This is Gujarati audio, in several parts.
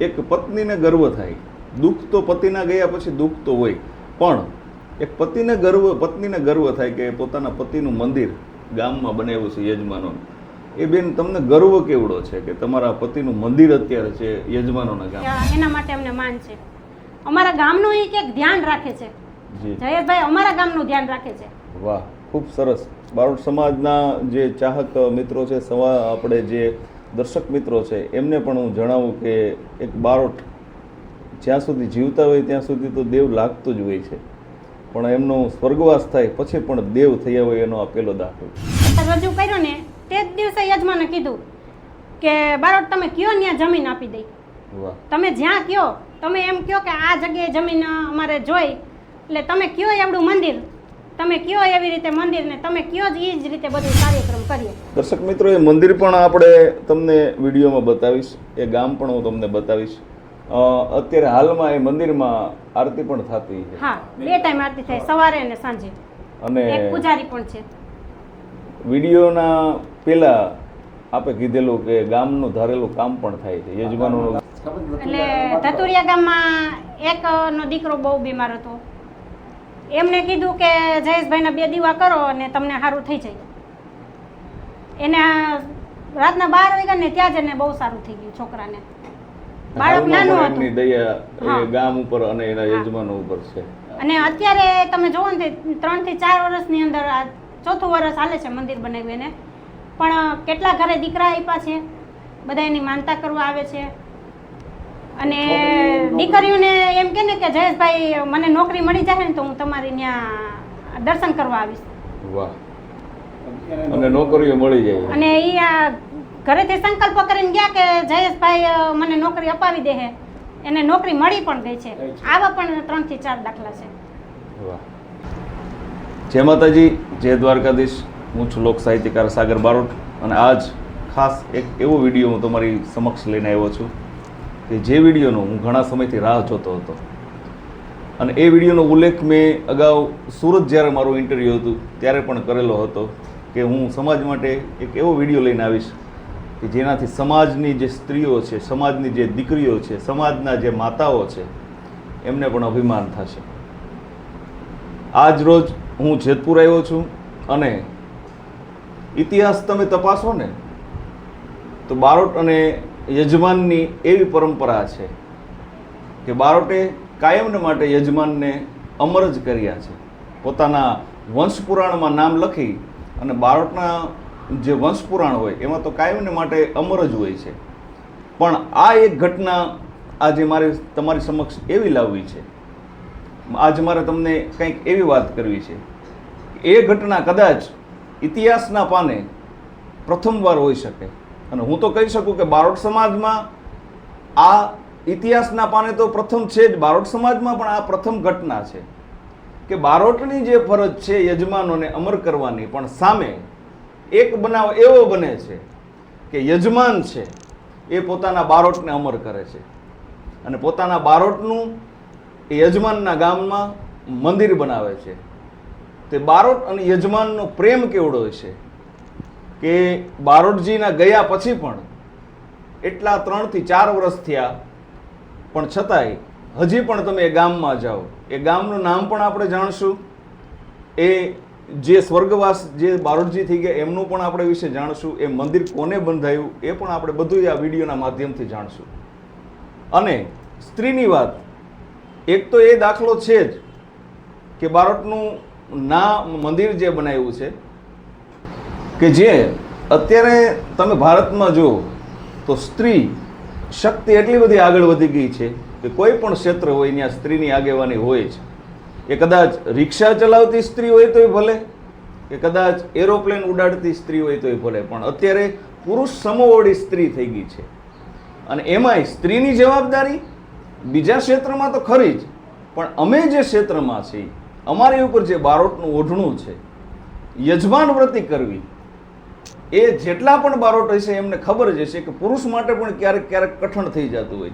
એક પત્નીને ગર્વ થાય. દુઃખ તો પતિના ગયા પછી દુઃખ તો હોય, પણ એક પત્નીને ગર્વ થાય કે પોતાના પતિનું મંદિર ગામમાં બનાવ્યું છે યજમાનોનું. એ બેન, તમને ગર્વ કેવડો છે કે તમારા પતિનું મંદિર અત્યારે છે યજમાનોના ગામ? એના માટે અમને માન છે. અમારા ગામનું એક ધ્યાન રાખે છે જયેશભાઈ, અમારા ગામનું ધ્યાન રાખે છે. વાહ, ખૂબ સરસ. બારોટ સમાજના જે ચાહક મિત્રો છે, આપણે જે દર્શક મિત્રો છે, એમને પણ હું જણાવું કે એક બારોટ જ્યાં સુધી જીવતા હોય ત્યાં સુધી તો દેવ લાગતું જ હોય છે, પણ એમનો સ્વર્ગવાસ થાય પછી પણ દેવ થયા હોય એનો આ પહેલો દાખલો. રજૂ કર્યો ને તે જ દિવસે યજમાને કીધું કે બારોટ તમે કયો ત્યાં જમીન આપી દઈ. વાહ. તમે જ્યાં કયો, તમે એમ કયો કે આ જગ્યાએ જમીન અમારે જોઈ, એટલે તમે કયો એવડું મંદિર, તમે કયો એવી રીતે મંદિર ને તમે કયો જ એ જ રીતે બધું કાર્યક્રમ કરીએ. દર્શક મિત્રો, એ મંદિર પણ આપણે તમને વિડીયોમાં બતાવીશ, એ ગામ પણ હું તમને બતાવીશ. અત્યારે હાલમાં એ મંદિરમાં આરતી પણ થતી છે. હા, 2 ટાઈમ આરતી થાય, સવારે અને સાંજે. અને એક પૂજારી પણ છે. વિડીયોના પહેલા આપે કીધેલું કે ગામનું ધારેલું કામ પણ થાય છે યજમાનોનું. એટલે ધતુરિયા ગામમાં એકનો દીકરો બહુ બીમાર હતો. એમને કીધું કે જયેશભાઈને 2 દીવા કરો અને તમને સારું થઈ જાય. એને રાતના 12 વાગ્યા ને ત્યાં જ એને બહુ સારું થઈ ગયું છોકરાને. બાળક નાનું હતું. એમની દયા એ ગામ ઉપર અને એના યજમાનો ઉપર છે. અને અત્યારે તમે જોવો ને 3 થી 4 વર્ષની અંદર આ 4થું વર્ષ હાલે છે મંદિર બનાવ્યું એને. પણ કેટલા ઘરે દીકરા આપ્યા છે, બધા એની માનતા કરવા આવે છે. અને દીકરીઓને એમ કે ને કે જયેશભાઈ મને નોકરી મળી જાય ને તો હું તમારી ત્યાં દર્શન કરવા આવીશ. વાહ. અને નોકરીઓ મળી જાય. અને એ આ ઘરેથી સંકલ્પ કરીને ગયા કે જયેશભાઈ મને નોકરી અપાવી દે. એને નોકરી મળી પણ ગઈ છે. આવા પણ 3 થી 4 દાખલા છે. વાહ. જય માતાજી, જય દ્વારકાધીશ. હું છું લોક સાહિત્યકાર સાગર બારોટ અને આજ ખાસ એક એવો વિડીયો હું તમારી સમક્ષ લઈને આવ્યો છું કે જે વિડીયોનો હું ઘણા સમયથી રાહ જોતો હતો. અને એ વિડીયોનો ઉલ્લેખ મેં અગાઉ સુરત જ્યારે મારું ઇન્ટરવ્યૂ હતું ત્યારે પણ કરેલો હતો કે હું સમાજ માટે એક એવો વિડીયો લઈને આવીશ કે જેનાથી સમાજની જે સ્ત્રીઓ છે, સમાજની જે દીકરીઓ છે, સમાજના જે માતાઓ છે, એમને પણ અભિમાન થશે. આજ રોજ હું જેતપુર આવ્યો છું અને ઇતિહાસ તમે તપાસો ને તો બારોટ અને યજમાનની એવી પરંપરા છે કે બારોટે કાયમને માટે યજમાનને અમર જ કર્યા છે. પોતાના વંશપુરાણમાં નામ લખી અને બારોટના જે વંશપુરાણ હોય એમાં તો કાયમને માટે અમર જ હોય છે. પણ આ એક ઘટના આજે મારે તમારી સમક્ષ એવી લાવવી છે, આજ મારે તમને કંઈક એવી વાત કરવી છે. એ ઘટના કદાચ ઇતિહાસના પાને પ્રથમવાર હોઈ શકે. અને હું તો કહી શકું કે બારોટ સમાજમાં આ ઇતિહાસના પાને તો પ્રથમ છે જ, બારોટ સમાજમાં પણ આ પ્રથમ ઘટના છે કે બારોટની જે ફરજ છે યજમાનોને અમર કરવાની, પણ સામે એક બનાવ એવો બને છે કે યજમાન છે એ પોતાના બારોટને અમર કરે છે અને પોતાના બારોટનું એ યજમાનના ગામમાં મંદિર બનાવે છે. તે બારોટ અને યજમાનનો પ્રેમ કેવડો છે કે બારોટજીના ગયા પછી પણ એટલા 3 થી 4 વર્ષ થયા પણ છતાંય હજી પણ તમે એ ગામમાં જાઓ, એ ગામનું નામ પણ આપણે જાણશું. એ જે સ્વર્ગવાસ જે બારોટજી થઈ ગયા એમનું પણ આપણે વિશે જાણશું. એ મંદિર કોને બંધાયું એ પણ આપણે બધું આ વિડીયોના માધ્યમથી જાણશું. અને સ્ત્રીની વાત, એક તો એ દાખલો છે જ કે બારોટનું મંદિર જે બનાવ્યું છે કે જે અત્યારે તમે ભારતમાં જુઓ તો સ્ત્રી શક્તિ એટલી બધી આગળ વધી ગઈ છે કે કોઈ પણ ક્ષેત્ર હોય ત્યાં સ્ત્રીની આગેવાની હોય જ. એ કદાચ રિક્ષા ચલાવતી સ્ત્રી હોય તોય ભલે, કે કદાચ એરોપ્લેન ઉડાડતી સ્ત્રી હોય તોય ભલે, પણ અત્યારે પુરુષ સમોવડી સ્ત્રી થઈ ગઈ છે. અને એમાંય સ્ત્રીની જવાબદારી બીજા ક્ષેત્રમાં તો ખરી જ, પણ અમે જે ક્ષેત્રમાં છીએ અમારી ઉપર જે બારોટનું ઓઢણું છે, યજમાન વ્રતિ કરવી, એ જેટલા પણ બારોટ હશે એમને ખબર જ હશે કે પુરુષ માટે પણ ક્યારેક ક્યારેક કઠણ થઈ જતું હોય.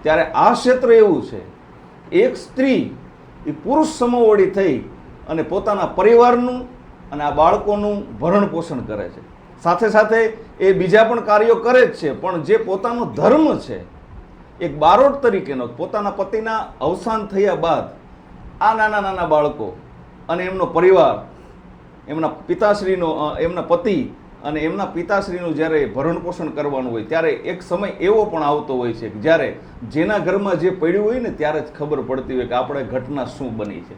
ત્યારે આ ક્ષેત્ર એવું છે, એક સ્ત્રી એ પુરુષ સમોવડી થઈ અને પોતાના પરિવારનું અને આ બાળકોનું ભરણ પોષણ કરે છે. સાથે સાથે એ બીજા પણ કાર્યો કરે જ છે, પણ જે પોતાનો ધર્મ છે એક બારોટ તરીકેનો પોતાના પતિના અવસાન થયા બાદ આ નાના નાના બાળકો અને એમનો પરિવાર, એમના પિતાશ્રીનો, એમના પતિ અને એમના પિતાશ્રીનું જ્યારે ભરણ પોષણ કરવાનું હોય ત્યારે એક સમય એવો પણ આવતો હોય છે કે જ્યારે જેના ઘરમાં જે પડ્યું હોય ને ત્યારે જ ખબર પડતી હોય કે આપણે ઘટના શું બની છે.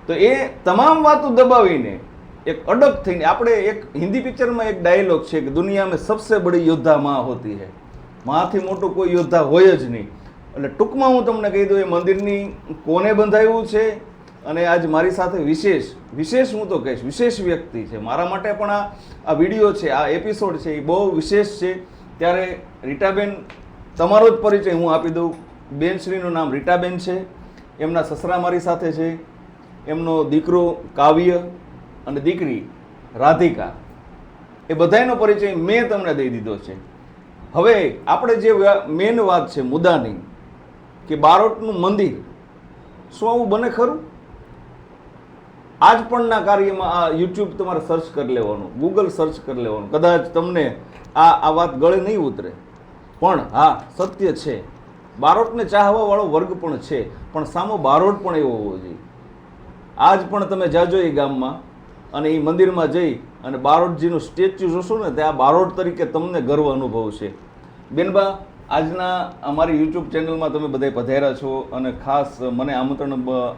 તો એ તમામ વાતો દબાવીને એક અડગ થઈને આપણે એક હિન્દી પિક્ચરમાં એક ડાયલોગ છે કે દુનિયા મેં સબસે બડી યોદ્ધા માં હોતી હૈ, માથી મોટું કોઈ યોદ્ધા હોય જ નહીં. એટલે ટૂંકમાં હું તમને કહી દઉં એ મંદિરની કોને બંધાવ્યું છે અને આજ મારી સાથે વિશેષ હું તો કહીશ વિશેષ વ્યક્તિ છે. મારા માટે પણ આ વિડીયો છે, આ એપિસોડ છે એ બહુ વિશેષ છે. ત્યારે રીટાબેન, તમારો જ પરિચય હું આપી દઉં. બેનશ્રીનું નામ રીટાબેન છે, એમના સસરા મારી સાથે છે, એમનો દીકરો કાવ્ય અને દીકરી રાધિકા, એ બધાનો પરિચય મેં તમને દઈ દીધો છે. હવે આપણે જે મેન વાત છે મુદ્દાની કે બારોટનું મંદિર, શું આવું બને ખરું? આજ પણના કાર્યમાં આ યુટ્યુબ તમારે સર્ચ કરી લેવાનું, ગૂગલ સર્ચ કરી લેવાનું, કદાચ તમને આ વાત ગળે નહીં ઉતરે, પણ હા સત્ય છે. બારોટને ચાહવા વાળો વર્ગ પણ છે, પણ સામો બારોટ પણ એવો હોવો જોઈએ. આજ પણ તમે જાજો એ ગામમાં અને એ મંદિરમાં જઈ અને બારોટજીનું સ્ટેચ્યુ જોશો ને ત્યાં બારોટ તરીકે તમને ગર્વ અનુભવ છે. બેનબા, આજના અમારી યુટ્યુબ ચેનલમાં તમે બધા પધાર્યા છો અને ખાસ મને આમંત્રણ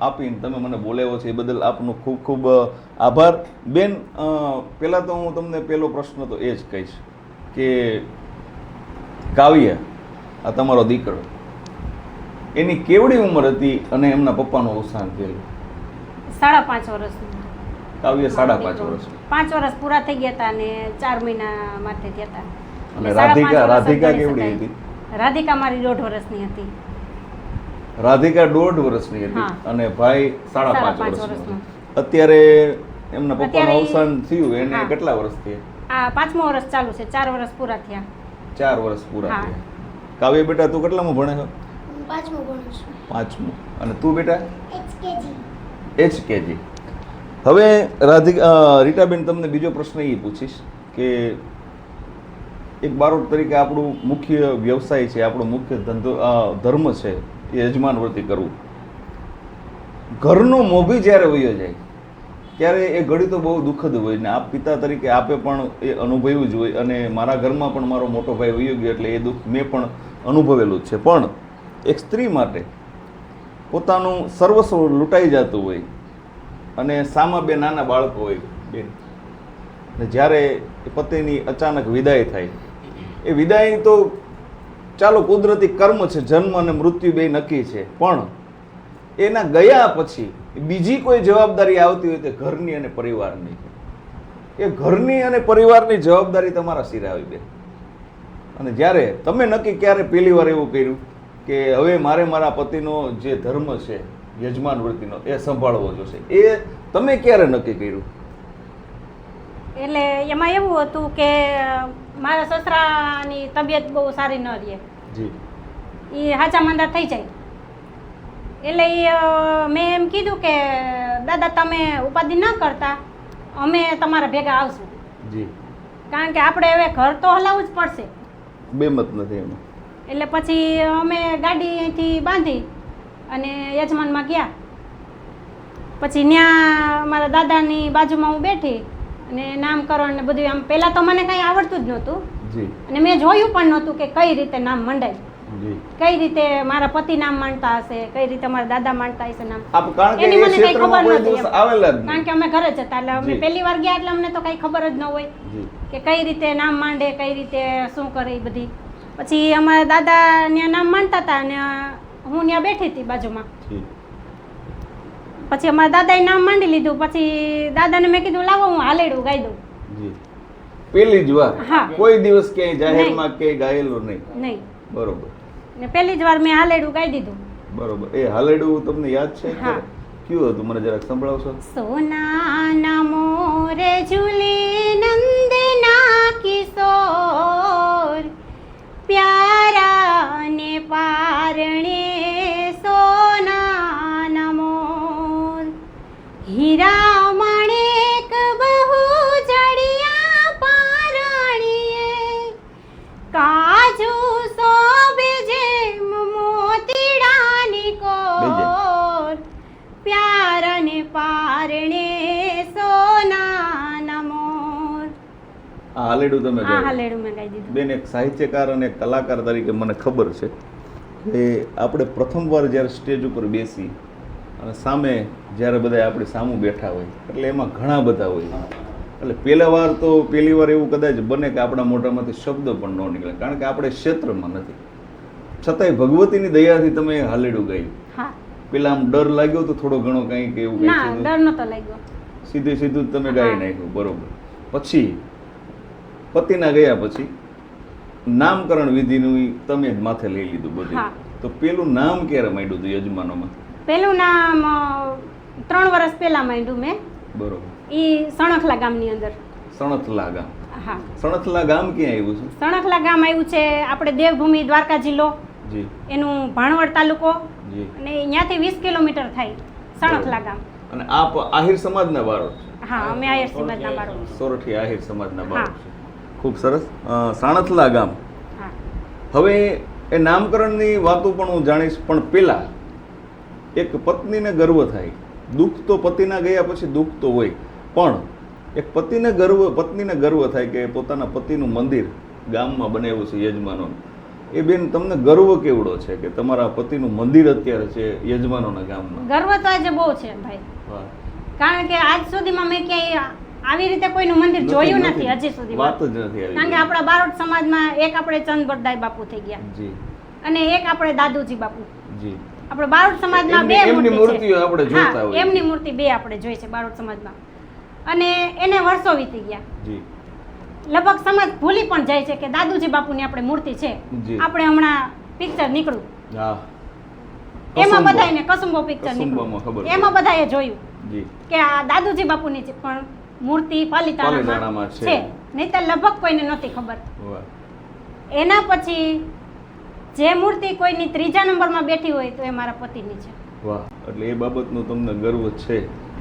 આપીને તમે મને બોલાવ્યો છે એ બદલ આપનો ખૂબ ખૂબ આભાર. બેન, પહેલાં તો હું તમને પહેલો પ્રશ્ન તો એ જ કહીશ કે કાવ્ય, આ તમારો દીકરો, એની કેવડી ઉંમર હતી અને એમના પપ્પાનું અવસાન થયેલું? 5.5 વર્ષની. કાવ્ય 5.5 વર્ષ. 5 વર્ષ પૂરા થઈ ગયા હતા અને 4 મહિના માટે થયા હતા. અને રાધિકા કેવડી હતી? રાધિકા મારી 1.5 વર્ષની હતી. રાધિકા 1.5 વર્ષની હતી અને ભાઈ 5.5 વર્ષનો. અત્યારે એમના પપ્પાનું અવસાન થયું એને કેટલા વર્ષ થયા? આ 5મું વર્ષ ચાલુ છે. 4 વર્ષ પૂરા થયા. 4 વર્ષ પૂરા થયા. કાવ્ય બેટા, તું કેટલામાં ભણે છો? 5મું ભણું છું. 5મું. અને તું બેટા? HKG. હવે રીટાબેન, તમને બીજો પ્રશ્ન એ પૂછીશ કે એક બારોટ તરીકે આપણું મુખ્ય વ્યવસાય છે, આપણો મુખ્ય ધર્મ છે એ યજમાન વૃત્તિ કરવું. ઘરનો મોભી જ્યારે વયો જાય ત્યારે એ ઘડી તો બહુ દુઃખદ હોય ને આપ પિતા તરીકે આપે પણ એ અનુભવ્યું જ હોય. અને મારા ઘરમાં પણ મારો મોટો ભાઈ વયો ગયો એટલે એ દુઃખ મેં પણ અનુભવેલું જ છે. પણ એક સ્ત્રી માટે પોતાનું સર્વસ્વ લૂંટાઈ જતું હોય અને સામા બે નાના બાળકો હોય બેન, ને જ્યારે એ પતિની અચાનક વિદાય થાય, એ વિદાય તો ચાલો કુદરતી કર્મ છે, જન્મ અને મૃત્યુ બે નક્કી છે, પણ એના ગયા પછી બીજી કોઈ જવાબદારી આવતી હોય તે ઘરની અને પરિવારની. એ ઘરની અને પરિવારની જવાબદારી તમારા સિરે આવી બેન. અને જ્યારે તમે નક્કી ક્યારે પહેલી વાર એવું કર્યું કે હવે મારે મારા પતિનો જે ધર્મ છે યજમાન વૃત્તિનો એ સંભાળવો જોશે, એ તમે ક્યારે નક્કી કર્યું? એટલે એમાં એવું હતું કે મારા સસરાની તબિયત બહુ સારી ન રહે. જી. એ હાચા માંદા થઈ જાય એટલે મેં એમ કીધું કે દાદા તમે ઉપાધિ ન કરતા, અમે તમારા ભેગા આવશું. જી. કારણ કે આપણે હવે ઘર તો હલાવવું જ પડશે. બેમત નથી એમાં. એટલે પછી અમે ગાડી અહીંથી બાંધી અને યજમાનમાં ગયા. પછી ત્યાં મારા દાદાની બાજુમાં હું બેઠી અને નામકરણ ને બધું. આમ પહેલાં તો મને કંઈ આવડતું જ નહોતું અને મેં જોયું પણ નહોતું કે કઈ રીતે નામ મંડાય, કઈ રીતે મારા પતિ નામ માંડતા હશે, કઈ રીતે મારા દાદા માંડતા હશે નામ. એની મને કઈ ખબર નથી, કારણ કે અમે ઘરે જ હતા એટલે અમે પહેલી વાર ગયા એટલે અમને તો કઈ ખબર જ ન હોય કે કઈ રીતે નામ માંડે, કઈ રીતે શું કરે એ બધી. પછી અમારા દાદા ત્યાં નામ માંડતા હતા અને હું ત્યાં બેઠી હતી બાજુમાં. પછી અમારા દાદાએ નામ માંડી લીધું. પછી દાદાને મેં કીધું લાવો હું હાલેડું ગાઈ દઉં. પહેલી જ વાર? કોઈ દિવસ ક્યાંય જાહેરમાં કે ગાયેલું નહીં? નહીં. બરોબર. ને પહેલી જ વાર મેં હાલેડું ગાઈ દીધું. બરોબર. એ હાલેડું તમને યાદ છે? કયું હતું મને જરાક સંભળાવશો? સોનાના મોર ઝૂલે નંદના કિશોર, પ્યારા ને પારણે સોનાના મોર, હીરા માણેક બહુ જડિયા પારણીએ, કાજુ શોભે જે હાલેડું તમે હા ગાયું. હાલેડું મેં ગાઈ દીધું. બેન, એક સાહિત્યકાર અને એક કલાકાર તરીકે મને ખબર છે કે આપણે પ્રથમવાર જ્યારે સ્ટેજ ઉપર બેસી અને સામે જ્યારે બધા આપણી સામું બેઠા હોય એટલે એમાં ઘણા બધા હોય. એટલે પહેલી વાર એવું કદાચ બને કે આપણા મોઢામાંથી શબ્દ પણ ન નીકળે, કારણ કે આપણે ક્ષેત્રમાં નથી. છતાંય ભગવતીની દયાથી તમે હાલેડું ગાયું. હા પેલા આમ ડર લાગ્યો તો થોડો ઘણો કંઈક એવું ના કંઈક ડર નતો લાગ્યો. સીધું જ તમે ગાઈ હા. નાખ્યું, બરોબર. પછી પતિના ગયા પછી નામકરણ વિધિનું ઈ તમે જ માથે લઈ લીધું બધું. હા. તો પેલું નામ ક્યારે માંડ્યું હતું યજમાનોમાં? પેલું નામ 3 વર્ષ પહેલા માંડ્યું મેં. બરોબર. ઈ સણખલા ગામની અંદર. સણથલા ગામ. હા સણથલા ગામ ક્યાં આવ્યું છે? સણખલા ગામ આવ્યું છે આપણે દેવભૂમિ દ્વારકા જિલ્લો, જી એનું ભાણવડ તાલુકો, જી. અને અહીંયાથી 20 કિલોમીટર થાય સણખલા ગામ. અને આપ આહિર સમાજના બાળક છો? હા અમે આયર સમાજના બાળકો. સોરઠી આહિર સમાજના હા. બાળક છો. ખૂબ સરસ. સાણથલા ગામ. હા હવે એ નામકરણની વાતો પણ હું જાણીશ, પણ પેલા એક પત્નીને ગર્વ થાય. દુઃખ તો પતિના ગયા પછી દુઃખ તો હોય, પણ એક પત્નીને ગર્વ થાય કે પોતાના પતિનું મંદિર ગામમાં બનાવ્યું છે યજમાનોનું. એ બેન, તમને ગર્વ કેવડો છે કે તમારા પતિનું મંદિર અત્યારે છે યજમાનોના ગામમાં? ગર્વ તો આજે બહુ છે ભાઈ, વાહ. કારણ કે આજ સુધીમાં મેં ક્યાંય આવી રીતે કોઈનું મંદિર જોયું નથી હજી સુધીમાં. વાત જ નથી આવી. કારણ કે આપણા બારોટ સમાજમાં એક આપણે ચંદબરદાઈ બાપુ થઈ ગયા જી અને એક આપણે દાદુજી બાપુ. જી. આપણે બારોટ સમાજમાં બે એમની મૂર્તિ મૂર્તિઓ છે. આપણે જોતા હા, હોઈએ. એમની મૂર્તિ બે આપણે જોઈ છે બારોટ સમાજમાં, અને એને વર્ષો વીતી ગયા. જી લગભગ સમાજ ભૂલી પણ જાય છે કે દાદુજી બાપુની આપણે મૂર્તિ છે. જી. આપણે હમણાં પિક્ચર નીકળ્યું, હા. એમાં કસુંબો. બધાને કસુંબો પિક્ચર કસુંબામાં ખબર નીકળ્યું, એમાં બધાએ જોયું જી કે આ દાદુજી બાપુની છે, પણ મૂર્તિ પાલીતાણામાં પાલીતાણામાં છે. છે, નહીંતર લગભગ કોઈને નહોતી ખબર. વાહ. એના પછી જે મૂર્તિ કોઈની 3જા નંબરમાં બેઠી હોય તો એ મારા પતિની છે. વાહ. એટલે એ બાબતનો તમને ગર્વ છે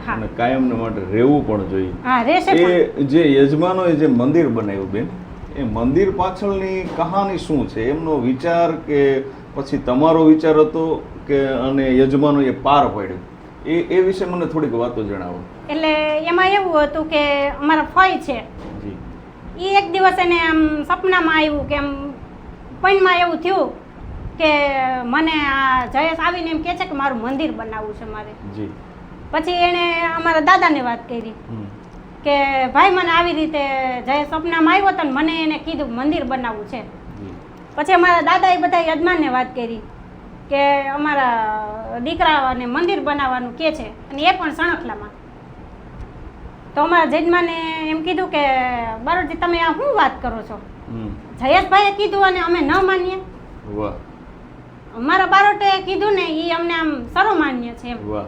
હા. અને કાયમને માટે રહેવું પણ જોઈએ. હા રહેશે પણ. એ જે યજમાનોએ જે મંદિર બનાવ્યું બેન, એ મંદિર પાછળની કહાની શું છે? એમનો વિચાર કે પછી તમારો વિચાર હતો કે અને યજમાનોએ પાર પાડ્યું? એ વિશે મને થોડીક વાતો જણાવો. એટલે એમાં એવું હતું કે અમારા ફઈ છે, જી એ એક દિવસ એને આમ સપનામાં આવ્યું કે આમ પૈણમાં એવું થયું કે મને આ જયેશ આવીને એમ કહે છે કે મારું મંદિર બનાવવું છે મારે. જી. પછી એણે અમારા દાદાને વાત કરી હમ. કે ભાઈ મને આવી રીતે જયેશ સપનામાં આવ્યો હતો ને મને એને કીધું મંદિર બનાવવું છે. જી. પછી અમારા દાદાએ બધા યજમાનને વાત કરી કે અમારા દીકરાને મંદિર બનાવવાનું કહે છે, અને એ પણ સણખલામાં. તો અમારા જજમાને એમ કીધું કે બારોટજી તમે આ શું વાત કરો છો? હમ. જયેશભાઈએ કીધું અને અમે ન માનીએ? વાહ. અમારા બારોટે કીધું ને એ અમને આમ સર્વમાન્ય છે એમ. વાહ.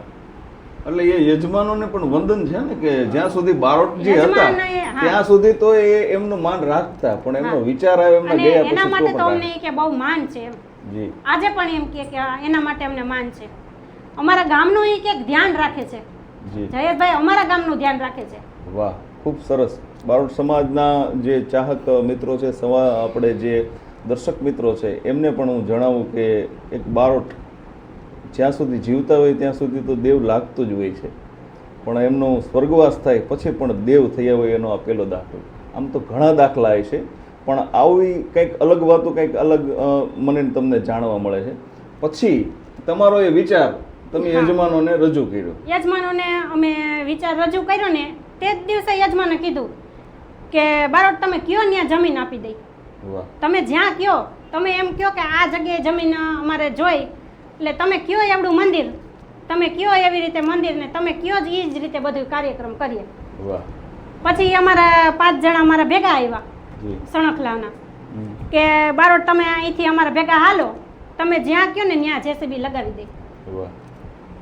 એટલે એ યજમાનોને પણ વંદન છે ને કે જ્યાં સુધી બારોટજી હતા યજમાનોએ, હા. ત્યાં સુધી તો એ એમનું માન રાખતા, પણ એમનો હા. વિચાર આવ્યો એમના અને ગયા એના પછી માટે તો તો પણ અમને કે બહુ માન છે એમ. જી આજે પણ એમ કે એના માટે અમને માન છે. અમારા ગામનું એ કે ધ્યાન રાખે છે, જી. જયેશભાઈ અમારા ગામનું ધ્યાન રાખે છે. વાહ, ખૂબ સરસ. બારોટ સમાજના જે ચાહક મિત્રો છે, આપણે જે દર્શક મિત્રો છે, એમને પણ હું જણાવું કે એક બારોટ જ્યાં સુધી જીવતા હોય ત્યાં સુધી તો દેવ લાગતું જ હોય છે, પણ એમનો સ્વર્ગવાસ થાય પછી પણ દેવ થયા હોય એનો આ પહેલો દાખલો. આમ તો ઘણા દાખલા છે, પણ આવી કંઈક અલગ વાતો, કંઈક અલગ મને તમને જાણવા મળે છે. પછી તમારો એ વિચાર તમે હા. યજમાનોને રજૂ કર્યો? યજમાનોને અમે વિચાર રજૂ કર્યો ને તે જ દિવસે યજમાને કીધું કે બારોટ તમે કયો ત્યાં જમીન આપી દઈ. વાહ. તમે જ્યાં કયો, તમે એમ કયો કે આ જગ્યાએ જમીન અમારે જોઈ, એટલે તમે કયો એવડું મંદિર, તમે કયો એવી રીતે મંદિર ને તમે કયો જ એ જ રીતે બધું કાર્યક્રમ કરીએ. વાહ. પછી અમારા 5 જણા અમારા ભેગા આવ્યા જી. સણખલાના હમ. કે બારોટ તમે અહીંથી અમારા ભેગા હાલો, તમે જ્યાં કયો ને ત્યાં જેસીબી લગાવી દઈ. વાહ.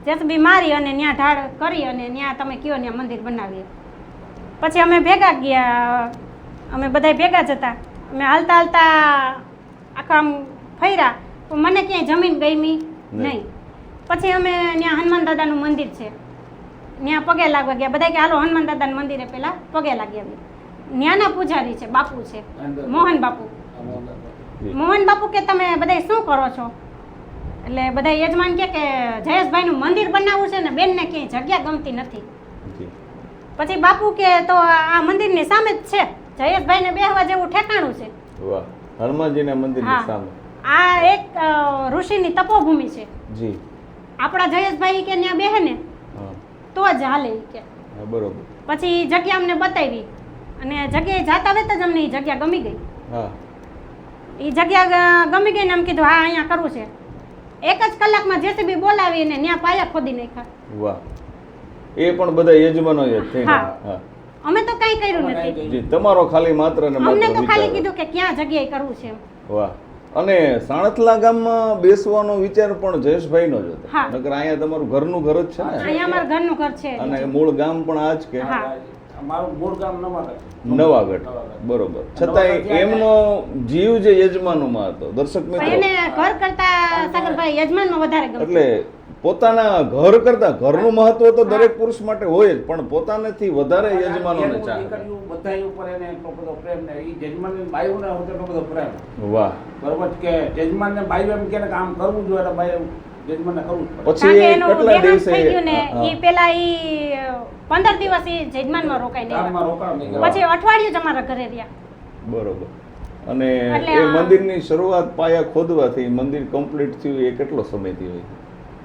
જેસીબી મારી અને ત્યાં ઢાળ કરી અને ત્યાં તમે કયો ત્યાં મંદિર બનાવીએ. પછી અમે ભેગા ગયા, અમે બધા ભેગા જ હતા. અમે હાલતા હાલતા આખા આમ ફર્યા, પણ મને ક્યાંય જમીન ગમી નહીં. પછી અમે ત્યાં હનુમાન દાદાનું મંદિર છે, ત્યાં પગે લાગવા ગયા. બધા કે હાલો હનુમાન દાદાના મંદિરે પહેલા પગે લાગી આવી. ત્યાંના પૂજારી છે, બાપુ છે, મોહન બાપુ. મોહન બાપુ કે તમે બધા શું કરો છો? એટલે બધા યજમાન કે જયેશભાઈનું મંદિર બનાવવું છે ને બેનને ક્યાંય જગ્યા ગમતી નથી. જી. પછી બાપુ કે તો આ મંદિરની સામે જ છે જયેશભાઈને બેહવા જેવું ઠેકાણું છે. વાહ, હનુમાનજીના મંદિરની હા. સામે. આ એક ઋષિની તપોભૂમિ છે. જી. આપણા જયેશભાઈ કે ત્યાં બેહે ને હા તો જ હાલે ઈ કે. હા, બરોબર. પછી ઈ જગ્યા અમને બતાવી અને જગ્યાએ જાતા વેત જ અમને ઈ જગ્યા ગમી ગઈ. હા. ઈ જગ્યા ગમી ગઈ ને એમ કીધું હા અહીંયા કરવું છે. એક જ કલાકમાં જેસીબી બોલાવીને ત્યાં પાયા ખોદી નાખ્યા. વાહ, એ પણ બધા યજમાનો જ થઈને. હા. હા અમે તો કઈ કર્યું નથી. જી, તમારો ખાલી માત્ર ને માત્ર અમને તો ખાલી વિચાર. કીધું કે ક્યાં જગ્યાએ કરવું છે એમ. વાહ. અને સાણથલા ગામમાં બેસવાનો વિચાર પણ જયેશભાઈનો જ હતો. હા. નકર અહીંયા તમારું ઘરનું ઘર જ છે ને. અહીંયા અમારા ઘરનું ઘર છે. અને મૂળ ગામ પણ આ જ કે હા. અમારું મૂળ ગામ નવાગઢ. નવાગઢ. બરોબર. છતાંય એમનો જીવ જે યજમાનોમાં હતો, દર્શક પણ મિત્રો, એને ઘર કરતા સાગરભાઈ યજમાનમાં વધારે ગમે. એટલે પોતાના ઘર કરતા ઘરનું મહત્વ તો દરેક પુરુષ માટે હોય જ, પણ પોતાનાથી વધારે યજમાનોને ચાહે. દીકરીઓ બધા ઉપર એને એટલો બધો પ્રેમ ને ઈ જજમાનને બાયુને હોતે એટલો બધો પ્રેમ. વાહ. બરોબર કે જજમાનને બાયુ એમ કે કામ કરવું જોઈએ એટલે બાયુ જજમાનને કરવું જ પડે. પછી કારણ કે એનું કેટલા દેહાંત દિવસે થઈ ગયું ને હા. ઈ પેલા ઈ 15 દિવસ ઈ જજમાનમાં રોકાઈને ગામમાં આવ્યા. રોકાણ નહીં પછી અઠવાડિયું જ અમારા ઘરે રહ્યા. બરોબર. અને એટલે એ આ- મંદિરની શરૂઆત પાયા ખોદવાથી મંદિર કમ્પ્લીટ થયું એ કેટલો સમયથી હોય?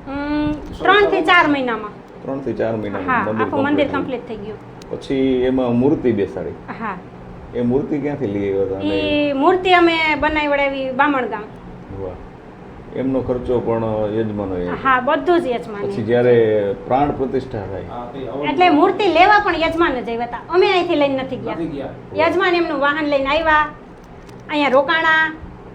3 થી 4 મહિનામાં. 3 થી 4 હા, મહિનામાં આખું મંદિર complete કમ્પ્લીટ થઈ ગયું. થયું. પછી એમાં મૂર્તિ બેસાડી. હા, એ મૂર્તિ ક્યાંથી લઈ આવ્યા હતા? અને ઈ મૂર્તિ અમે બનાવડાવી બામણ ગામ. વાહ. એમનો ખર્ચો પણ યજમાનો એ. હા, બધું જ પછી યજમાન. જ્યારે પ્રાણ પ્રતિષ્ઠા થાય હા, તે હવે એટલે મૂર્તિ લેવા પણ યજમાન જ આવ્યા હતા. અમે અહીંથી લઈને નથી નથી ગયા. ગયા. યજમાન એમનું વાહન લઈને આવ્યા, અહીંયા રોકાણા,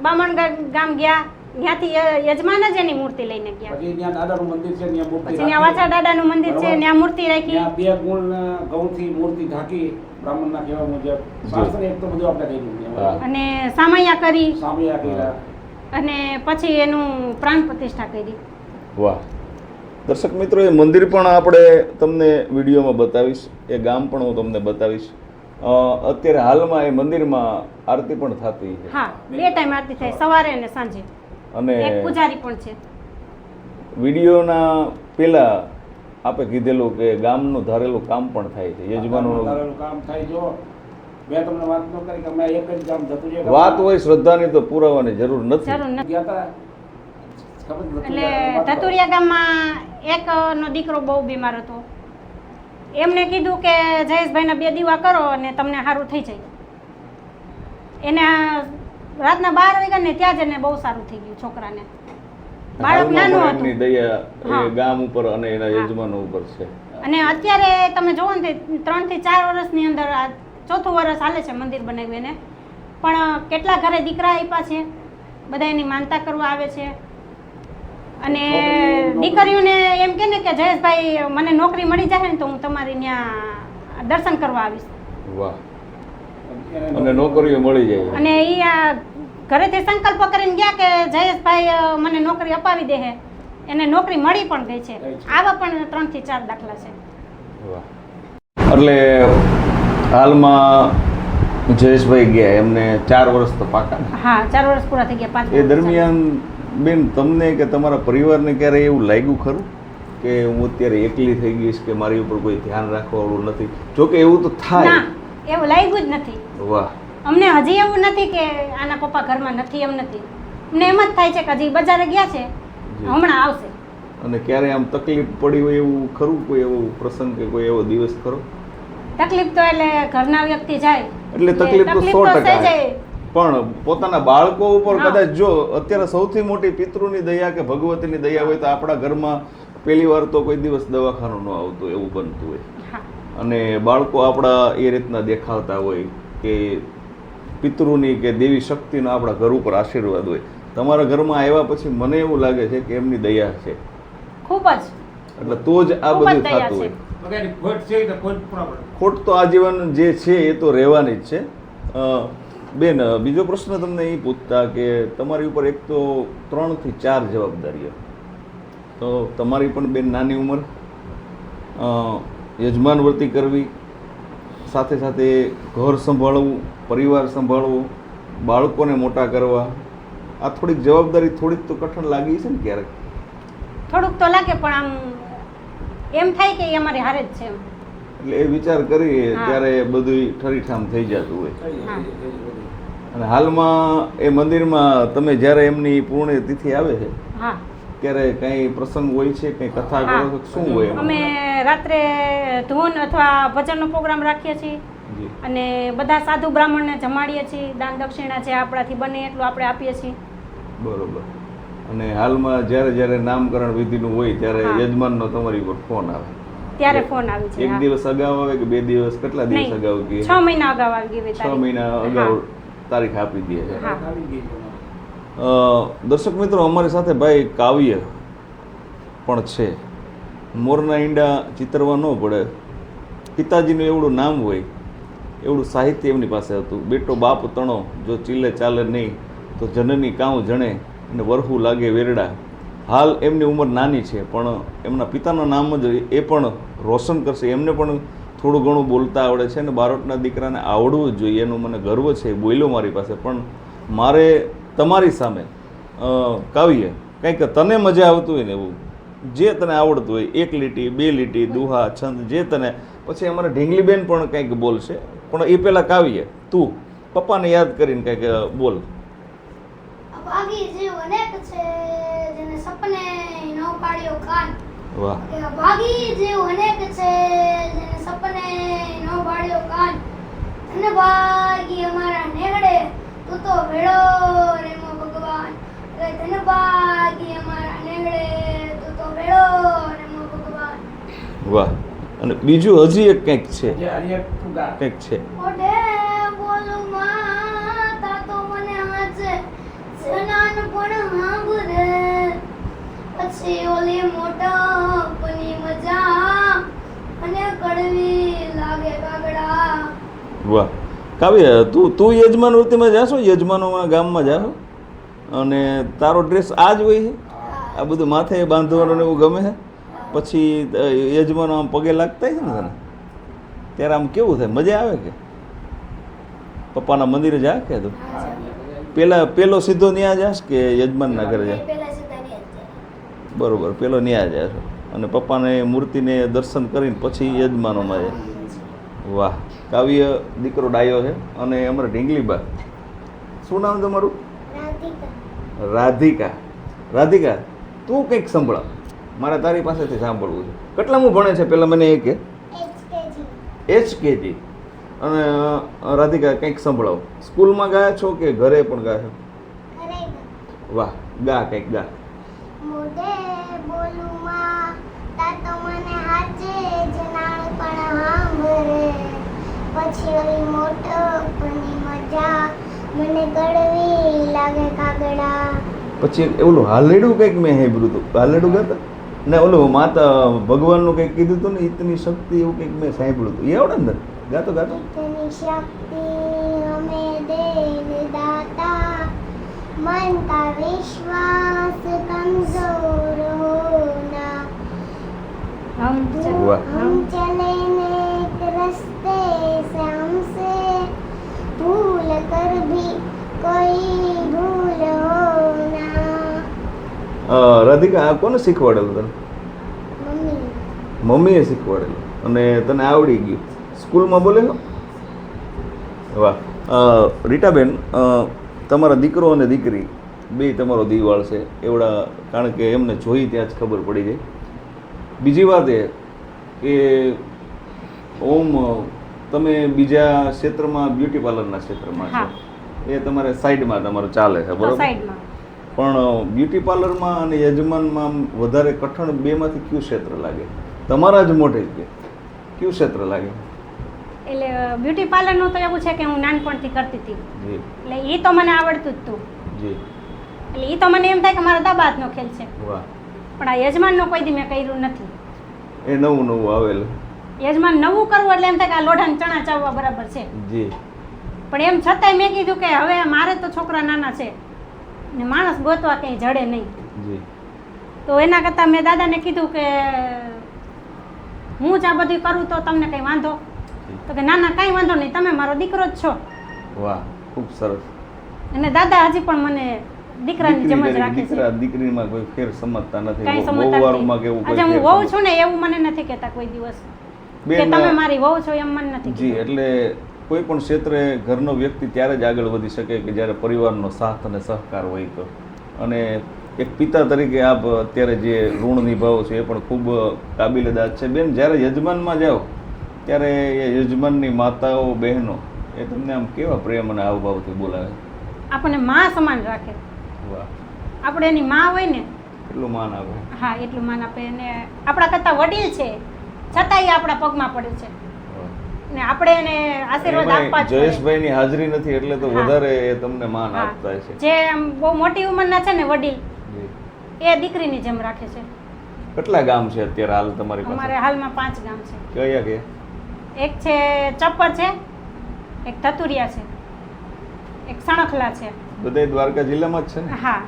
બામણ ગામ ગયા, ત્યાંથી યજમાન જ એની મૂર્તિ લઈને ગયા. પછી ત્યાં દાદાનું મંદિર છે ત્યાં મૂર્તિ પછી ત્યાં વાછા દાદાનું મંદિર છે, બરોબર. ત્યાં મૂર્તિ રાખી. ત્યાં 2 ગુણ ઘઉંથી મૂર્તિ ઢાંકી બ્રાહ્મણના કહેવા મુજબ. શાસ્ત્ર એક તો બધું આપણે કહી હા. દીધું. અને સામૈયા કરી સામે કર્યા. અને પછી એનું પ્રાણ પ્રતિષ્ઠા કરી. વાહ. દર્શક મિત્રો, એ મંદિર પણ આપણે તમને વિડીયોમાં બતાવીશ, એ ગામ પણ હું તમને બતાવીશ. અત્યારે હાલમાં એ મંદિરમાં આરતી પણ થતી છે. હા, 2 ટાઈમ આરતી થાય, સવારે અને સાંજે. અને એક પૂજારી પણ છે. વિડીયોના પહેલા આપે કીધેલું કે ગામનું ધારેલું કામ પણ થાય છે યજમાનોનું. તારેલું કામ થાય. જો મેં તમને વાત ન કરી કે અમે એક જ ગામ જતું રહ્યું. વાત હોય શ્રદ્ધાની તો પુરાવાની જરૂર નથી. જરૂર નથી. ગયા તા ખબર જ નથી. એટલે ધતુરિયા ગામમાં એક નો દીકરો બહુ બીમાર હતો. એમને કીધું કે જયેશભાઈના 2 દીવા કરો અને તમને સારું થઈ જાય. એને રાતના 12 વાગ્યા ને ત્યાં જ એને બહુ સારું થઈ ગયું છોકરાને. બાળક હાલમાં નાનું પણ એમની હતું. દયા હા. એ ગામ ઉપર અને એના હા. યજમાનો ઉપર છે. અને અત્યારે તમે જોવો ને 3 થી 4 વર્ષની અંદર આ 4થું વર્ષ હાલે છે મંદિર બનાવ્યું એને. પણ કેટલા ઘરે દીકરા આપ્યા છે, બધા એની માનતા કરવા આવે છે. અને દીકરીઓને એમ કે ને કે જયેશભાઈ મને નોકરી મળી જાય ને તો હું તમારી ત્યાં દર્શન કરવા આવીશ. વાહ. અને નોકરીઓ મળી જાય. અને ઈ આ ઘરેથી સંકલ્પ કરીને ગયા કે જયેશભાઈ મને નોકરી અપાવી દે હે. એને નોકરી મળી પણ ગઈ છે. આવા પણ 3 થી 4 દાખલા છે. વાહ. એટલે હાલમાં જયેશભાઈ ગયા એમને 4 વર્ષ તો પાકા. હા, 4 વર્ષ પૂરા થઈ ગયા. 5 એ દરમિયાન બેન તમને કે તમારા પરિવારને ક્યારે એવું લાગ્યું ખરું કે હું અત્યારે એકલી થઈ ગઈશ કે મારી ઉપર કોઈ ધ્યાન રાખવાવાળું નથી? જોકે એવું તો થાય. ના, એવું લાગ્યું જ નથી. વાહ. અમને હજી એવું નથી કે આના પપ્પા ઘરમાં નથી, એમ નથી. અમને એમ જ થાય છે કે હજી બજારે ગયા છે, હમણાં આવશે. અને ક્યારે આમ તકલીફ પડી હોય એવું ખરું? કોઈ એવો પ્રસંગ કે કોઈ એવો દિવસ ખરો? તકલીફ તો એટલે ઘરના વ્યક્તિ જાય એટલે તકલીફ તો 100% થઈ જાય. પણ પોતાના બાળકો ઉપર હા. કદાચ જો અત્યારે સૌથી મોટી પિતૃની દયા કે ભગવતીની દયા હોય તો આપણા ઘરમાં પહેલી વાર તો કોઈ દિવસ દવાખાનું ન આવતું એવું બનતું હોય. હા, અને બાળકો આપણા એ રીતના દેખાતા હોય કે પિતૃની કે દેવી શક્તિનો આપણા ઘર ઉપર આશીર્વાદ હોય. તમારા ઘરમાં આવ્યા પછી મને એવું લાગે છે કે એમની દયા છે, ખૂબ જ એટલે તો જ આ ખૂબ જ બધું દયા થતું છે. હોય. બધાની ખોટ છે તો ખોટ પૂરા પડે. ખોટ તો આજીવન જે છે એ તો રહેવાની જ છે. બેન, બીજો પ્રશ્ન તમને એ પૂછતા કે તમારી ઉપર એક તો 3 થી 4 જવાબદારીઓ, તો તમારી પણ બેન નાની ઉંમર, યજમાન વર્તી કરવી, સાથે સાથે ઘર સંભાળવું, પરિવાર સંભાળવું, બાળકોને મોટા કરવા, આ થોડીક જવાબદારી થોડીક તો કઠણ લાગી છે ને ક્યારેક? થોડુંક તો લાગે પણ આમ એમ થાય કે એ અમારી હારે જ છે એમ. એટલે એ વિચાર કરી હા. ત્યારે બધું ઠરીઠામ થઈ જતું હોય. હા. અને હાલમાં એ મંદિરમાં તમે જ્યારે એમની પૂર્ણ તિથિ આવે છે હા ત્યારે કંઈ પ્રસંગ હોય છે, કંઈ કથા કરો છો, શું હોય એમાં? અમે રાત્રે ધૂન અથવા ભજનનો પ્રોગ્રામ રાખીએ છીએ જી અને બધા સાધુ બ્રાહ્મણને જમાડીએ છીએ. દાન દક્ષિણા જે આપણાથી બને એટલું આપણે આપીએ છીએ. બરોબર. અને હાલમાં જ્યારે જ્યારે નામકરણ વિધિનું હોય ત્યારે હા. યજમાનનો તમારી પર ફોન આવે ત્યારે ફોન આવી છે. એક હા. દિવસ અગાઉ આવે કે 2 દિવસ, કેટલા દિવસ નહીં, અગાઉ કે 6 મહિના અગાઉ આવી ગઈ 6 તારીખ. મહિના અગાઉ તારીખ આપી દે છે. હા. આવી ગઈ છે. દર્શક મિત્રો, અમારી સાથે ભાઈ કાવ્ય પણ છે. મોરના ઈંડા ચિતરવા ન પડે, પિતાજીનું એવડું નામ હોય, એવડું સાહિત્ય એમની પાસે હતું. બેટો બાપ તણો, જો ચીલે ચાલે નહીં તો જનની કાઉ જણે અને વરહુ લાગે વેરડા. હાલ એમની ઉંમર નાની છે પણ એમના પિતાનું નામ જ એ પણ રોશન કરશે. એમને પણ થોડું ઘણું બોલતા આવડે છે અને બારોટના દીકરાને આવડવું જ જોઈએ, એનું મને ગર્વ છે. બોલ્યો મારી પાસે. પણ મારે તમારી સામે કાવ્ય કંઈક તને મજા આવતું હોય ને એવું જે તને આવડતું હોય, 1 લીટી 2 લીટી દુહા છંદ જે તને, પછી અમારે ઢીંગલીબેન પણ કંઈક બોલશે. પણ એ પહેલાં કાવ્ય તું પપ્પાને યાદ કરીને કંઈક બોલ. અભાગી જીવ અનેક છે જેને સપને ન પાડ્યો કાન. વાહ. કે અભાગી જીવ અનેક છે જેને સપને ન પાડ્યો કાન. અને ભાગી અમારા નેગડે તું તો ભેળો રે મો ભગવાન. કે ધન ભાગી અમારા નેગડે તું તો ભેળો રે મો ભગવાન. વાહ. અને બીજું હજી એક કંઈક છે, જે હરિયર તું ગા. કંઈક છે. ઓઢે બોલું માં તા તો મને હાચે જનાન પણ હાંભરે. પછી ઓલી મોટપની મજા અને કડવી લાગે કાગડા. વાહ. કાવ્ય તું યજમાન વૃત્તિમાં જાશો, યજમાનોમાં ગામમાં જાશો અને તારો ડ્રેસ આ જ હોય છે? આ બધું માથે બાંધવાનું ને એવું ગમે છે? પછી યજમાનો આમ પગે લાગતા છે ને તને ત્યારે આમ કેવું થાય? મજા આવે કે પપ્પાના મંદિરે જા કે તું પેલો સીધો ન્યા જાશ કે યજમાનના ઘરે જા? પેલા સીધાની હતી. બરોબર, પેલો ન્યા જાશ અને પપ્પાને મૂર્તિને દર્શન કરીને પછી યજમાનોમાં જાય. વાહ. કાવ્ય દીકરો ડાયો છે. અને અમારા ઢીંગલીબા, શું નામ તમારું? રાધિકા. રાધિકા. રાધિકા, તું કંઈક સંભળાવ, મારે તારી પાસેથી સાંભળવું છે. કેટલામું ભણે છે પહેલાં મને એ કે? HKG. અને રાધિકા કંઈક સંભળાવો. સ્કૂલમાં ગયા છો કે ઘરે પણ ગયા છો? વાહ, ગા કંઈક ગા. મોઢે બોલું માં તા તો મને હાચે જનાણ પણ હાંભરે. પછી ઓલી મોટપની મજા મને કડવી લાગે કાગડા. પછી એક ઓલું હાલેડું કંઈક મેં સાંભળ્યું હતું. હાલેડું ગાતા ને ઓલું માતા ભગવાનનું કંઈક કીધું હતું ને, ઈતની શક્તિ એવું કંઈક મેં સાંભળ્યું હતું. એ આવડે ને તને? ગાતો ગાતો. ઇતની શક્તિ હમે દે દાતા मन का विश्वास कमजोर होना. वाह. हम चले नेक रास्ते से हमसे भूल कर भी कोई भूल होना. રાધિકા, આ કોને શીખવાડેલું તને? मम्मी. મમ્મીએ શીખવાડેલું અને તને આવડી ગયું. સ્કૂલમાં બોલે છો? વાહ. રીટાબેન, તમારા દીકરો અને દીકરી બે તમારો દિવાળ છે એવડા, કારણ કે એમને જોઈ ત્યાં જ ખબર પડી જાય. બીજી વાત એ કે ઓમ તમે બીજા ક્ષેત્રમાં બ્યુટી પાર્લરના ક્ષેત્રમાં છો, એ તમારે સાઈડમાં તમારું ચાલે છે, બરોબર? સાઈડમાં. પણ બ્યુટી પાર્લરમાં અને યજમાનમાં વધારે કઠણ બેમાંથી કયું ક્ષેત્ર લાગે? તમારા જ મોઢે જ કયું ક્ષેત્ર લાગે? એટલે બ્યુટી પાર્લરનું તો એવું છે કે હું નાનપણથી કરતી હતી, જી એટલે એ તો મને આવડતું જ હતું. જી. એટલે એ તો મને એમ થાય કે મારા દાબાતનો ખેલ છે, વાહ. પણ આ યજમાનનો કોઈ દી મેં કર્યું નથી. એ નવું નવું આવેલું. યજમાન નવું કરવું એટલે એમ થાય કે આ લોઢાને ચણા ચાવવા બરાબર છે. જી. પણ એમ છતાંય મેં કીધું કે હવે મારે તો છોકરા નાના છે ને માણસ ગોતવા કંઈ જડે નહીં, જી. તો એના કરતાં મેં દાદાને કીધું કે હું જ આ બધું કરું તો તમને કંઈ વાંધો? તો કે ના ના કાંઈ વાંધો નહીં, તમે મારો દીકરો જ છો. વાહ, ખૂબ સરસ. અને દાદા હજી પણ મને દીકરાની જેમ જ રાખે છે, દીકરા દીકરીમાં કોઈ ફેર સમજતા નથી. કાંઈ બહુ સમજતા વારોમાં નથી. કેવું આજે હું વહુ છું ને એવું મને નથી કહેતા કોઈ દિવસ. કે બેન, તમે મારી વહુ છો એમ મને નથી જી કીધું. એટલે કોઈ પણ ક્ષેત્રે ઘરનો વ્યક્તિ ત્યારે જ આગળ વધી શકે કે જ્યારે પરિવારનો સાથ અને સહકાર હોય તો. અને એક પિતા તરીકે આપ અત્યારે જે ઋણ નિભાવો છો એ પણ ખૂબ કાબિલે દાદ છે. બેન, જ્યારે યજમાનમાં જાઓ ત્યારે એ યજમાનની માતાઓ બહેનો એ તમને આમ કેવા પ્રેમ અને હાવભાવથી બોલાવે? આપણને માં સમાન રાખે. વાહ, આપણે એની માં હોય ને, એટલું માન આપે. હા એટલું માન આપે. અને આપણા કરતા વડીલ છે છતાંય આપણા પગમાં પડે છે વાહ. ને આપણે એને આશીર્વાદ આપવા એમાંય જ પડે. જયેશભાઈની હાજરી નથી એટલે તો હા. વધારે એ તમને માન હા. આપતા છે. જે આમ બહુ મોટી ઉંમરના છે ને વડીલ, જી. એ દીકરીની જેમ રાખે છે. કેટલા ગામ છે અત્યારે હાલ તમારી અમારે પાસે? હાલમાં 5 ગામ છે. કયા કે? એક છે ચપ્પર છે, એક ધતુરિયા છે, એક સણખલા છે, બધા દ્વારકા જિલ્લામાં જ છે ને? હા,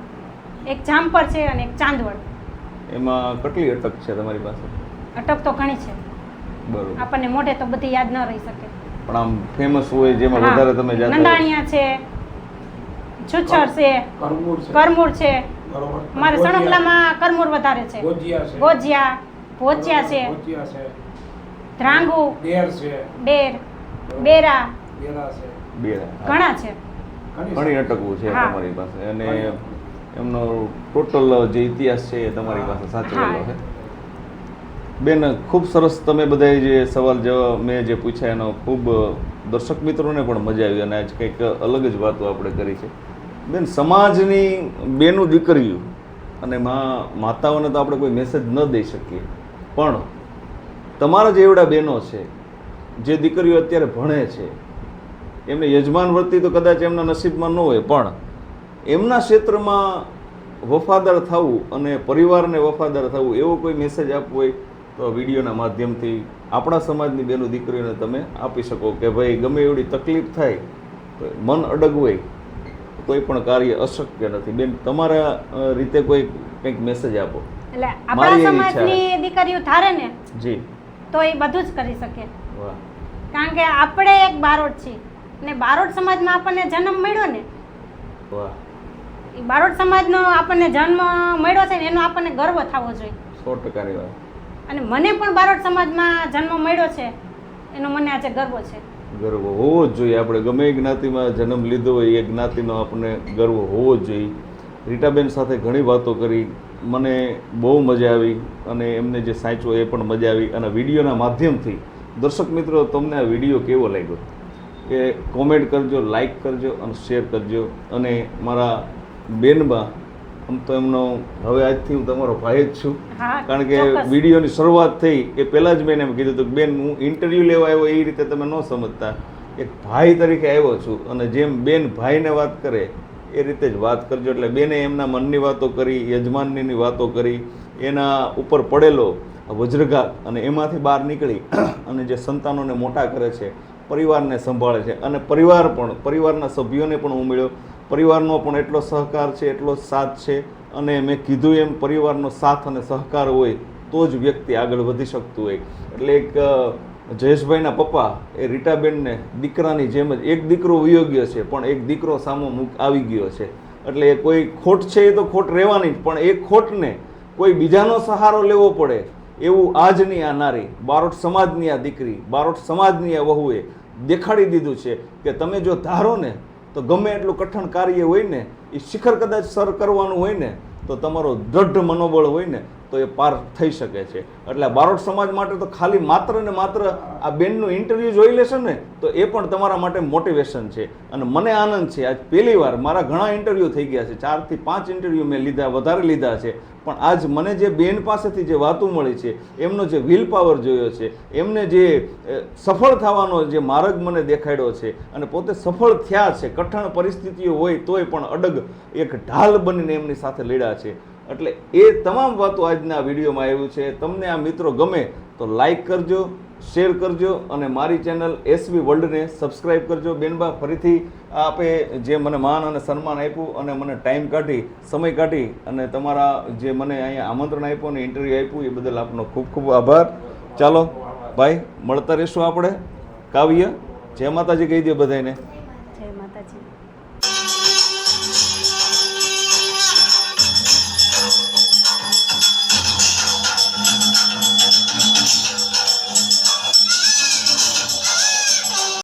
એક જામપર છે અને એક ચાંદવડ. એમાં કેટલી અટક છે તમારી પાસે? અટક તો ઘણી છે, બરોબર. આપણને મોઢે તો બધી યાદ ન રહી શકે. પણ આમ ફેમસ હોય જેમાં હા, વધારે તમે જાતા હોય. નંદાણીયા છે, છુછર છે, કરમૂળ છે કરમૂળ છે. બરોબર. મારે ગોજિયા- સણખલામાં કરમૂળ વધારે છે. ગોજિયા છે ગોજિયા, ભોચિયા છે, ગોજિયા છે ધ્રાંગુ, ડેર છે ડેર, બેરા, બેરા છે બે ઘણા છે. ઘણી અટકવું છે હા. તમારી પાસે. અને ઘણી. એમનો ટોટલ જે ઇતિહાસ છે એ તમારી પાસે સાચવેલો હા. છે. બેન, ખૂબ સરસ તમે બધાએ જે સવાલ જવાબ મેં જે પૂછ્યા એનો ખૂબ દર્શક મિત્રોને પણ મજા આવી અને આજ કંઈક અલગ જ વાતો આપણે કરી છે. બેન, સમાજની બેનું દીકરીઓ અને માતાઓને તો આપણે કોઈ મેસેજ ન દઈ શકીએ, પણ તમારા જેવડા બહેનો છે જે દીકરીઓ અત્યારે ભણે છે, એમને યજમાન વર્તી તો કદાચ એમના નસીબમાં ન હોય, પણ એમના ક્ષેત્રમાં વફાદાર થવું અને પરિવારને વફાદાર થવું એવો કોઈ મેસેજ આપવો હોય તો વિડીયોના માધ્યમથી આપણા સમાજની બેનો દીકરીઓને તમે આપી શકો કે ભાઈ ગમે એવડી તકલીફ થાય તો મન અડગ હોય કોઈ પણ કાર્ય અશક્ય નથી. બેન, તમારા રીતે કોઈ કંઈક મેસેજ આપો. એટલે મારી આપણા એવી ઈચ્છા સમાજની દીકરીઓ ધારે ને જી. તો એ બધું જ કરી શકે. વાહ. કારણ કે આપણે એક બારોટ છીએ ને બારોટ સમાજમાં આપણને જન્મ મળ્યો ને, વાહ. એ બારોટ સમાજનો આપણને જન્મ મળ્યો છે ને એનો આપણને ગર્વ થવો જોઈએ. 100% ની વાત. અને મને પણ બારોટ સમાજમાં જન્મ મળ્યો છે એનો મને આજે ગર્વ છે. ગર્વ હોવો જ જોઈએ. આપણે ગમે એ જ્ઞાતિમાં જન્મ લીધો હોય એ જ્ઞાતિનો આપણને ગર્વ હોવો જ જોઈએ. રીટાબેન સાથે ઘણી વાતો કરી, મને બહુ મજા આવી અને એમને જે સાચવો એ પણ મજા આવી. અને વિડીયોના માધ્યમથી દર્શક મિત્રો, તમને આ વિડીયો કેવો લાગ્યો એ કોમેન્ટ કરજો, લાઈક કરજો અને શેર કરજો. અને મારા બેનમાં આમ તો એમનો હવે આજથી હું તમારો ભાઈ જ છું, હા, કારણ કે ચોક્કસ. વિડીયોની શરૂઆત થઈ એ પહેલાં જ મેં એમ કીધું હતું કે બેન, હું ઇન્ટરવ્યૂ લેવા આવ્યો એ રીતે તમે ન સમજતા, એક ભાઈ તરીકે આવ્યો છું અને જેમ બેન ભાઈને વાત કરે એ રીતે જ વાત કરજો. એટલે બેને એમના મનની વાતો કરી, યજમાનની વાતો કરી, એના ઉપર પડેલો વજ્રઘાત અને એમાંથી બહાર નીકળી અને જે સંતાનોને મોટા કરે છે, પરિવારને સંભાળે છે અને પરિવારના સભ્યોને પણ ઉમેર્યો. પરિવારનો પણ એટલો સહકાર છે, એટલો સાથ છે. અને મેં કીધું એમ પરિવારનો સાથ અને સહકાર હોય તો જ વ્યક્તિ આગળ વધી શકતું હોય. એટલે એક જયેશભાઈના પપ્પા એ રીટાબેનને દીકરાની જેમ જ, એક દીકરો વિયોગ્ય છે પણ એક દીકરો સામો આવી ગયો છે. એટલે એ કોઈ ખોટ છે એ તો ખોટ રહેવાની જ, પણ એ ખોટને કોઈ બીજાનો સહારો લેવો પડે એવું આજની આ નારી, બારોટ સમાજની આ દીકરી, બારોટ સમાજની આ વહુએ દેખાડી દીધું છે કે તમે જો ધારો ને તો ગમે એટલું કઠણ કાર્ય હોય ને એ શિખર કદાચ સર કરવાનું હોય ને તો તમારો દૃઢ મનોબળ હોય ને તો એ પાર થઈ શકે છે. એટલે બારોટ સમાજ માટે તો ખાલી માત્ર ને માત્ર આ બેનનું ઇન્ટરવ્યૂ જોઈ લેશો ને તો એ પણ તમારા માટે મોટિવેશન છે. અને મને આનંદ છે, આજ પહેલી વાર, મારા ઘણા ઇન્ટરવ્યૂ થઈ ગયા છે, 4 થી 5 ઇન્ટરવ્યૂ મેં લીધા, વધારે લીધા છે, પણ આજ મને જે બેન પાસેથી જે વાતો મળી છે, એમનો જે વિલ પાવર જોયો છે, એમને જે સફળ થવાનો જે માર્ગ મને દેખાડ્યો છે અને પોતે સફળ થયા છે, કઠણ પરિસ્થિતિઓ હોય તોય પણ અડગ એક ઢાલ બનીને એમની સાથે લડ્યા છે. એટલે એ તમામ વાતો આજના વિડીયોમાં આવ્યું છે. તમને આ મિત્રો ગમે તો લાઈક કરજો, શેર કરજો અને મારી ચેનલ એસવી વર્લ્ડને સબસ્ક્રાઈબ કરજો. બેનબા, ફરીથી આપે જે મને માન અને સન્માન આપ્યું અને મને ટાઈમ કાઢી, સમય કાઢી અને તમારા જે મને અહીંયા આમંત્રણ આપ્યું અને ઇન્ટરવ્યૂ આપ્યું એ બદલ આપનો ખૂબ ખૂબ આભાર. ચાલો ભાઈ, મળતા રહીશું આપણે. કાવ્ય, જય માતાજી કહી દો બધાને.